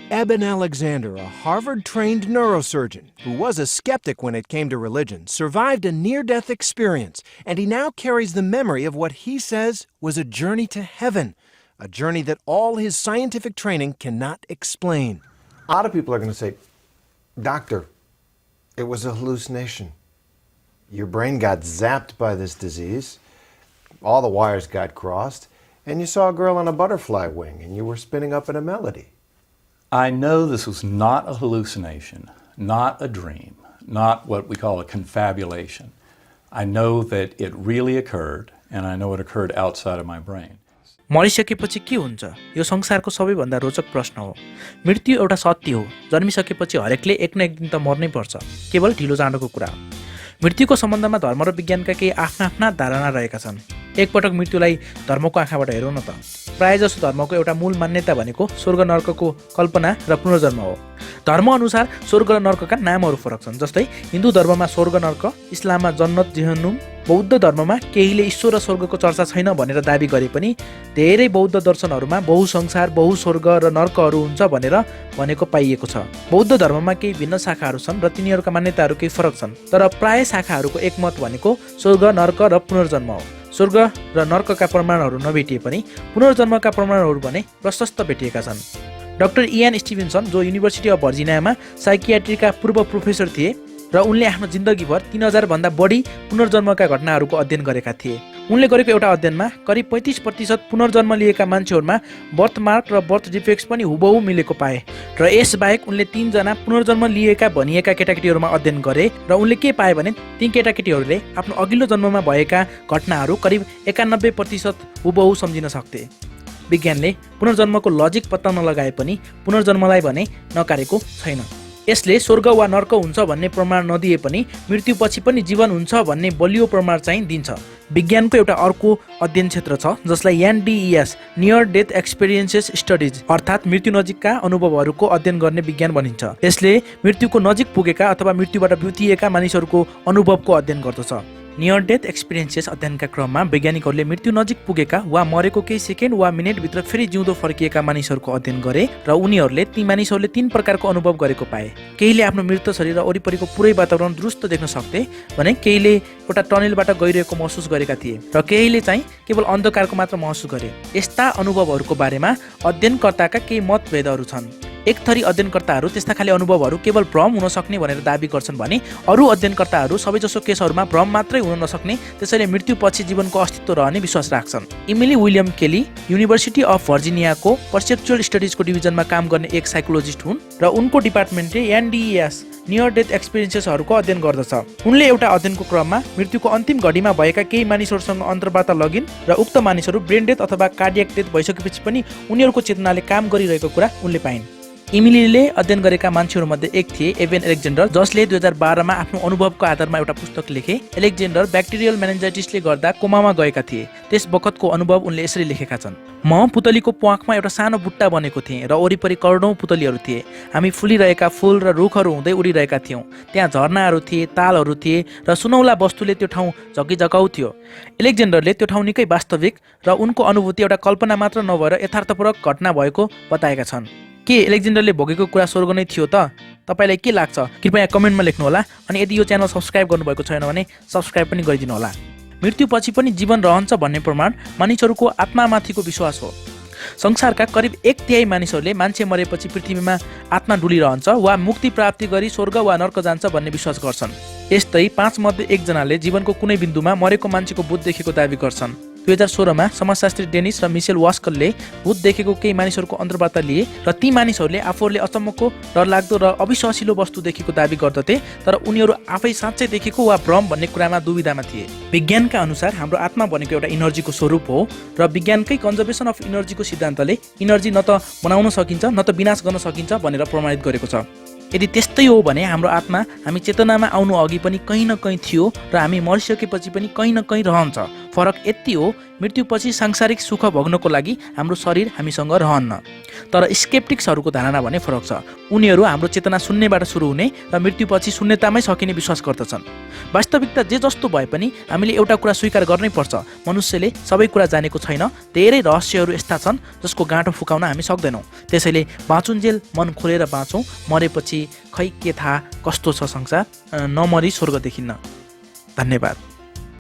Aben Alexander, a Harvard-trained neurosurgeon who was a skeptic when it came to religion, survived a near-death experience, and he now carries the memory of what he says was a journey to heaven, a journey that all his scientific training cannot explain. A lot of people are going to say, "Doctor, it was a hallucination. Your brain got zapped by this disease, all the wires got crossed, and you saw a girl on a butterfly wing and you were spinning up in a melody." I know this was not a hallucination, not a dream, not what we call a confabulation. I know that it really occurred, and I know it occurred outside of my brain. मरिसकेपछि के हुन्छ? यो संसारको सबैभन्दा रोचक प्रश्न हो। मृत्यु एउटा सत्य हो। जन्मिसकेपछि हरेकले एक न एक दिन त मर्नै पर्छ। केवल ढिलो चाँडोको कुरा हो। मृत्युको सम्बन्धमा धर्म र विज्ञानका केही आफ्ना धारणा रहेका छन्। एकपटक मृत्युलाई धर्मको आँखाबाट हेरौँ न त। प्रायजसो धर्मको एउटा मूल मान्यता भनेको स्वर्ग नर्कको कल्पना र पुनर्जन्म हो। धर्म अनुसार स्वर्ग र नर्कका नामहरू फरक छन्। जस्तै हिन्दू धर्ममा स्वर्ग नर्क, इस्लाममा जन्नत जहन्नुम, बौद्ध धर्ममा केहीले ईश्वर र स्वर्गको चर्चा छैन भनेर दाबी गरे पनि धेरै बौद्ध दर्शनहरूमा बहु संसार, बहु स्वर्ग र नर्कहरू हुन्छ भनेर भनेको पाइएको छ। बौद्ध धर्ममा केही भिन्न शाखाहरू छन् र तिनीहरूका मान्यताहरू केही फरक छन्, तर प्राय शाखाहरूको एकमत भनेको स्वर्ग, नर्क र पुनर्जन्म हो। स्वर्ग र नर्कका प्रमाणहरू नभेटिए पनि पुनर्जन्मका प्रमाणहरू भने प्रशस्त भेटिएका छन्। डाक्टर इयान स्टिभेन्सन, जो युनिभर्सिटी अफ भर्जिनियामा साइकियाट्रीका पूर्व प्रोफेसर थिए र उनले आफ्नो जिन्दगीभर 3000 भन्दा बढी पुनर्जन्मका घटनाहरूको अध्ययन गरेका थिए। उनले गरेको एउटा अध्ययनमा करिब 35% पुनर्जन्म लिएका मान्छेहरूमा बर्थमार्क र बर्थ डिफेक्ट्स पनि हुबहु मिलेको पाए र यसबाहेक उनले 3 जना पुनर्जन्म लिएका भनिएका केटाकेटीहरूमा अध्ययन गरे र उनले के पाए भने ती केटाकेटीहरूले आफ्नो अघिल्लो जन्ममा भएका घटनाहरू करिब 91% हुबहु सम्झिन सक्थे। विज्ञानले पुनर्जन्मको लजिक पत्ता नलगाए पनि पुनर्जन्मलाई भने नकारेको छैन। यसले स्वर्ग वा नर्क हुन्छ भन्ने प्रमाण नदिए पनि मृत्युपछि पनि जीवन हुन्छ भन्ने बलियो प्रमाण चाहिँ दिन्छ। विज्ञानको एउटा अर्को अध्ययन क्षेत्र छ जसलाई NDES near death experiences studies अर्थात् मृत्यु नजिकका अनुभवहरूको अध्ययन गर्ने विज्ञान भनिन्छ। यसले मृत्युको नजिक पुगेका अथवा मृत्युबाट बिउतिएका मानिसहरूको अनुभवको अध्ययन गर्दछ। नियर डेथ एक्सपिरियन्सेस अध्ययनका क्रममा वैज्ञानिकहरूले मृत्यु नजिक पुगेका वा मरेको केही सेकेन्ड वा मिनेटभित्र फेरि जिउँदो फर्किएका मानिसहरूको अध्ययन गरे र उनीहरूले ती मानिसहरूले 3 प्रकारको अनुभव गरेको पाए। केहीले आफ्नो मृत शरीर र वरिपरिको पुरै वातावरण दुरुस्त देख्न सक्थे भने केहीले एउटा टनेलबाट गइरहेको महसुस गरेका थिए र केहीले चाहिँ केवल अन्धकारको मात्र महसुस गरे। यस्ता अनुभवहरूको बारेमा अध्ययनकर्ताका केही मतभेदहरू छन्। एक थरी अध्ययनकर्ताहरू त्यस्ता खाले अनुभवहरू केवल भ्रम हुन सक्ने भनेर दाबी गर्छन् भने अरू अध्ययनकर्ताहरू सबैजसो केसहरूमा भ्रम मात्रै हुन नसक्ने, त्यसैले मृत्युपछि जीवनको अस्तित्व रहने विश्वास राख्छन्। इमिली विलियम केली युनिभर्सिटी अफ भर्जिनियाको पर्सेप्चुअल स्टडिजको डिभिजनमा काम गर्ने एक साइकोलोजिस्ट हुन् र उनको डिपार्टमेन्टले NDES नियर डेथ एक्सपिरियन्सेसहरूको अध्ययन गर्दछ। उनले एउटा अध्ययनको क्रममा मृत्युको अन्तिम घडीमा भएका केही मानिसहरूसँग अन्तर्वार्ता लगिन् र उक्त मानिसहरू ब्रेन डेथ अथवा कार्डियक डेथ भइसकेपछि पनि उनीहरूको चेतनाले काम गरिरहेको कुरा उनले पाइन्। इमिलीले अध्ययन गरेका मान्छेहरूमध्ये एक थिए एबेन एलेक्जेन्डर, जसले 2012 मा आफ्नो अनुभवको आधारमा एउटा पुस्तक लेखे। एलेक्जेन्डर ब्याक्टेरियल मेनिन्जाइटिसले गर्दा कोमामा गएका थिए। त्यस बखतको अनुभव उनले यसरी लेखेका छन्। म पुतलीको प्वाखमा एउटा सानो बुट्टा बनेको थिएँ र वरिपरि करोडौं पुतलीहरू थिए। हामी फुलिरहेका फूल र रुखहरू हुँदै उडिरहेका थियौँ। त्यहाँ झरनाहरू थिए, तालहरू थिए र सुनौला वस्तुले त्यो ठाउँ झकिझकाउ थियो। एलेक्जेन्डरले त्यो ठाउँ निकै वास्तविक र उनको अनुभूति एउटा कल्पना मात्र नभएर यथार्थपूर्वक घटना भएको बताएका छन्। के एलेक्जेन्डरले भोगेको कुरा स्वर्ग नै थियो त? तपाईलाई के लाग्छ? कृपया कमेन्टमा लेख्नु होला। अनि यदि यो च्यानल सब्स्क्राइब गर्नुभएको छैन भने सब्स्क्राइब पनि गरिदिनु होला। मृत्युपछि पनि जीवन रहन्छ भन्ने प्रमाण मानिसहरूको आत्मामाथिको विश्वास हो। संसारका करिब 1/3 मानिसहरूले मान्छे मरेपछि पृथ्वीमा आत्मा डुलिरहन्छ वा मुक्ति प्राप्ति गरी स्वर्ग वा नर्क जान्छ भन्ने विश्वास गर्छन्। यस्तै 5 मध्ये 1 जनाले जीवनको कुनै बिन्दुमा मरेको मान्छेको भूत देखेको दाबी गर्छन्। 2016 मा समाजशास्त्री डेनिस र मिसेल वास्कलले भूत देखेको केही मानिसहरूको अन्तर्वार्ता लिए र ती मानिसहरूले आफूहरूले अचम्मको, डरलाग्दो र अविश्वासिलो वस्तु देखेको दाबी गर्दथे, तर उनीहरू आफै साँच्चै देखेको वा भ्रम भन्ने कुरामा दुविधामा थिए। विज्ञानका अनुसार हाम्रो आत्मा भनेको एउटा इनर्जीको स्वरूप हो र विज्ञानकै कन्जर्भेसन अफ इनर्जीको सिद्धान्तले इनर्जी न त बनाउन सकिन्छ न त विनाश गर्न सकिन्छ भनेर प्रमाणित गरेको छ। यदि त्यस्तै हो भने हाम्रो आत्मा हामी चेतनामा आउनु अघि पनि कहीँ न कहीँ थियो र हामी मरिसकेपछि पनि कहीँ न कहीँ रहन्छ। फरक यति हो, मृत्युपछि सांसारिक सुख भोग्नको लागि हाम्रो शरीर हामीसँग रहन्न। तर स्केप्टिक्सहरूको धारणा भने फरक छ। उनीहरू हाम्रो चेतना शून्यबाट सुरु हुने र मृत्युपछि शून्यतामै सकिने विश्वास गर्दछन्। वास्तविकता जे जस्तो भए पनि हामीले एउटा कुरा स्वीकार गर्नै पर्छ, मनुष्यले सबै कुरा जानेको छैन। धेरै रहस्यहरू यस्ता छन् जसको गाँठो फुकाउन हामी सक्दैनौँ। त्यसैले बाँचुन्जेल मन खोलेर बाँचौँ। मरेपछि खै के थाहा कस्तो छ संसार, नमरी स्वर्ग देखिन्न। धन्यवाद।